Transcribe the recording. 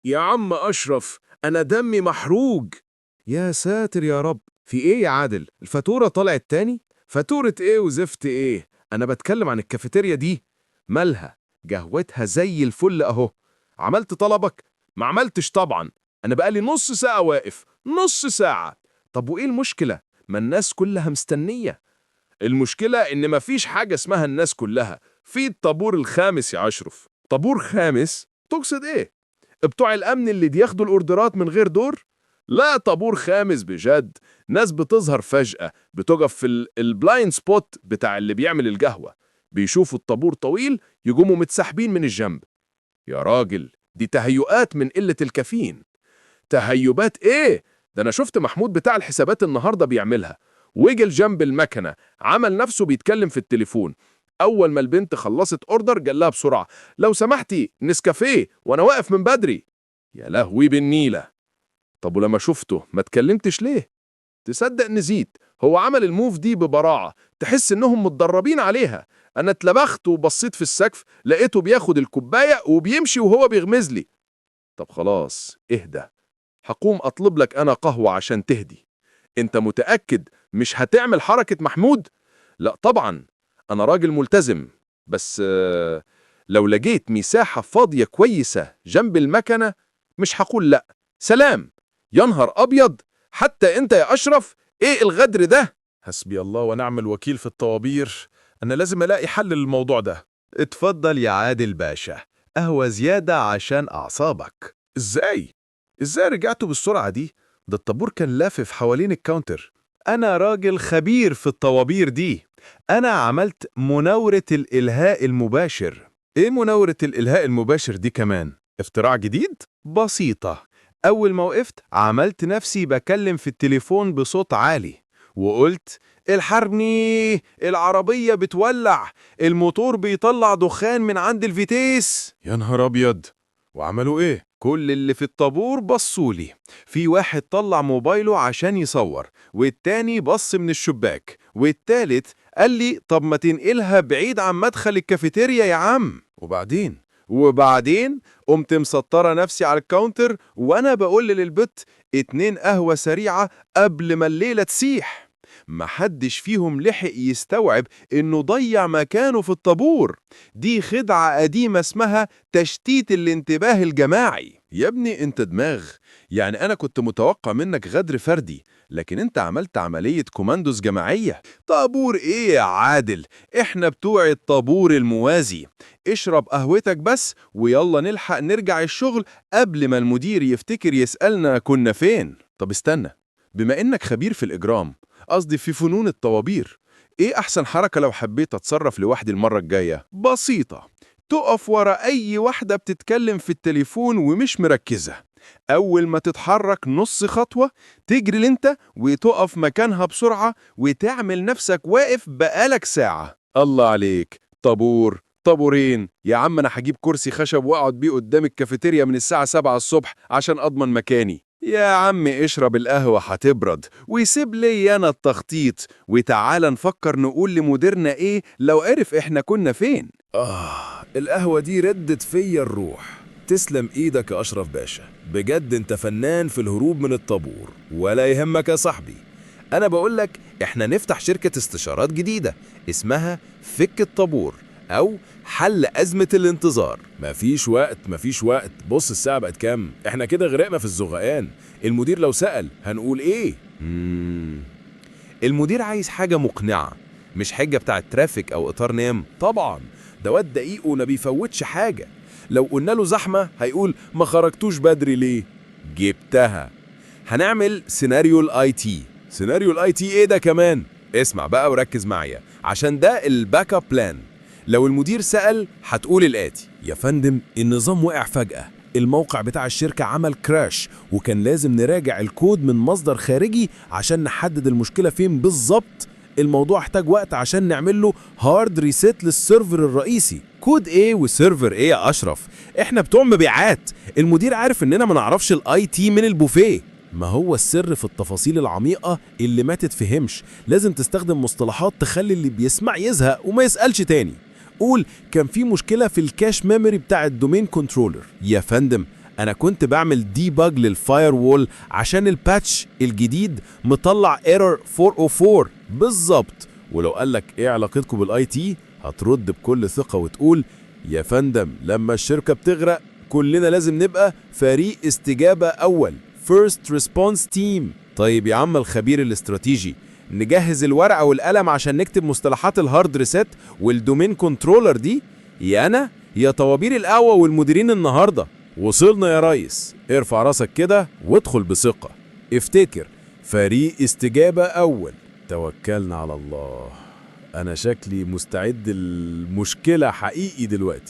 يا عم أشرف، أنا دمي محروق. يا ساتر يا رب، في ايه يا عادل؟ الفاتورة طلعت تاني؟ فاتورة إيه وزفت إيه؟ انا بتكلم عن الكافيتيريا دي. مالها؟ قهوتها زي الفل اهو. عملت طلبك؟ ما عملتش طبعا. أنا بقالي نص ساعة واقف، نص ساعة. طب وايه المشكلة؟ ما الناس كلها مستنية. المشكلة إن مفيش حاجة اسمها الناس كلها، في الطابور الخامس يا أشرف. طابور خامس؟ تقصد إيه؟ بتوع الامن اللي بياخدوا الاوردرات من غير دور؟ لا، طابور خامس بجد. ناس بتظهر فجأة، بتقف في البلايند سبوت بتاع اللي بيعمل القهوة، بيشوفوا الطابور طويل يقوموا متسحبين من الجنب. يا راجل، دي تهيؤات من قلة الكافيين. تهيبات إيه؟ ده أنا شفت محمود بتاع الحسابات النهاردة بيعملها، وجل جنب المكنة، عمل نفسه بيتكلم في التليفون. أول ما البنت خلصت أوردر قال لها بسرعة: لو سمحتي نسكافيه وأنا واقف من بدري. يا لهوي بالنيلة. طب ولما شفته ما اتكلمتش ليه؟ تصدق نسيت، هو عمل الموف دي ببراعة، تحس إنهم متدربين عليها. أنا اتلبخت وبصيت في السقف، لقيته بياخد الكوباية وبيمشي وهو بيغمز لي. طب خلاص اهدى، هقوم أطلب لك أنا قهوة عشان تهدي. أنت متأكد مش هتعمل حركة محمود؟ لا طبعا، أنا راجل ملتزم، بس لو لقيت مساحة فاضية كويسة جنب المكنة مش هقول لا. سلام. يا نهار أبيض، حتى أنت يا أشرف، إيه الغدر ده؟ حسبي الله ونعم الوكيل في الطوابير. أنا لازم ألاقي حل للموضوع ده. اتفضل يا عادل باشا، قهوة زيادة عشان أعصابك. إزاي رجعتوا بالسرعة دي؟ ده الطابور كان لافف حوالين الكاونتر. أنا راجل خبير في الطوابير دي. أنا عملت مناورة الإلهاء المباشر. إيه مناورة الإلهاء المباشر دي كمان؟ اختراع جديد؟ بسيطة. أول ما وقفت عملت نفسي بكلم في التليفون بصوت عالي وقلت: الحرني، العربية بتولع، الموتور بيطلع دخان من عند الفيتيس. يا نهار أبيض، وعملوا إيه؟ كل اللي في الطابور بصولي. في واحد طلع موبايله عشان يصور، والتاني بص من الشباك، والتالت قال لي: طب ما تنقلها بعيد عن مدخل الكافيتيريا يا عم. وبعدين قمت مسطرة نفسي على الكاونتر وأنا بقول للبت: 2 قهوة سريعة قبل ما الليلة تسيح. محدش فيهم لحق يستوعب إنه ضيع مكانه في الطابور. دي خدعة قديمة اسمها تشتيت الانتباه الجماعي. يا ابني أنت دماغ. يعني أنا كنت متوقع منك غدر فردي، لكن أنت عملت عملية كوماندوز جماعية. طابور إيه يا عادل؟ إحنا بتوع الطابور الموازي. اشرب قهوتك بس ويلا نلحق نرجع الشغل قبل ما المدير يفتكر يسألنا كنا فين. طب استنى، بما إنك خبير في الإجرام، قصدي في فنون الطوابير، إيه أحسن حركة لو حبيت أتصرف لوحدي المرة الجاية؟ بسيطة. تقف ورا أي واحدة بتتكلم في التليفون ومش مركزة. أول ما تتحرك نص خطوة تجري انت وتقف مكانها بسرعة وتعمل نفسك واقف بقالك ساعة. الله عليك. طابور، طابورين يا عم. أنا هجيب كرسي خشب وأقعد بيه قدام الكافيتيريا من الساعة 7 الصبح عشان أضمن مكاني. يا عم اشرب القهوة هتبرد ويسيب لي أنا التخطيط، وتعالى نفكر نقول لمديرنا إيه لو عرف إحنا كنا فين. القهوة دي ردت فيا الروح. تسلم ايدك يا أشرف باشا، بجد انت فنان في الهروب من الطابور. ولا يهمك يا صاحبي، انا بقولك احنا نفتح شركة استشارات جديدة اسمها فك الطابور او حل أزمة الانتظار. مفيش وقت. بص الساعة بقت كام؟ احنا كده غرقنا في الزغقان. المدير لو سأل هنقول ايه؟ المدير عايز حاجة مقنعة، مش حاجة بتاعت ترافيك او اطار نام. طبعا، ده واد دقيق وما بيفوتش حاجة. لو قلنا له زحمة هيقول ما خرجتوش بدري ليه؟ جبتها. هنعمل سيناريو الاي تي. سيناريو الاي تي ايه ده كمان؟ اسمع بقى وركز معايا عشان ده الباك اب بلان. لو المدير سأل هتقول الآتي: يا فندم، النظام وقع فجأة، الموقع بتاع الشركة عمل كراش، وكان لازم نراجع الكود من مصدر خارجي عشان نحدد المشكلة فين بالظبط. الموضوع احتاج وقت عشان نعمل له هارد ريسيت للسيرفر الرئيسي. كود ايه وسيرفر ايه يا اشرف؟ احنا بتوع مبيعات، المدير عارف اننا ما نعرفش الاي تي من البوفيه. ما هو السر في التفاصيل العميقة اللي ما تتفهمش. لازم تستخدم مصطلحات تخلي اللي بيسمع يزهق وما يسألش تاني. قول كان في مشكلة في الكاش ميموري بتاع الدومين كنترولر. يا فندم أنا كنت بعمل ديباج للفاير وول عشان الباتش الجديد مطلع ايرور 404 بالظبط. ولو قالك ايه علاقتكم بالاي تي هترد بكل ثقة وتقول يا فندم لما الشركة بتغرق كلنا لازم نبقى فريق استجابة أول First Response Team. طيب يا عم الخبير الاستراتيجي، نجهز الورقة والقلم عشان نكتب مصطلحات الهارد ريسيت والدومين كنترولر دي، يا أنا يا طوابير القهوة والمديرين النهاردة. وصلنا يا ريس، ارفع راسك كده وادخل بثقة. افتكر فريق استجابة أول. توكلنا على الله. أنا شكلي مستعد المشكلة حقيقي دلوقتي.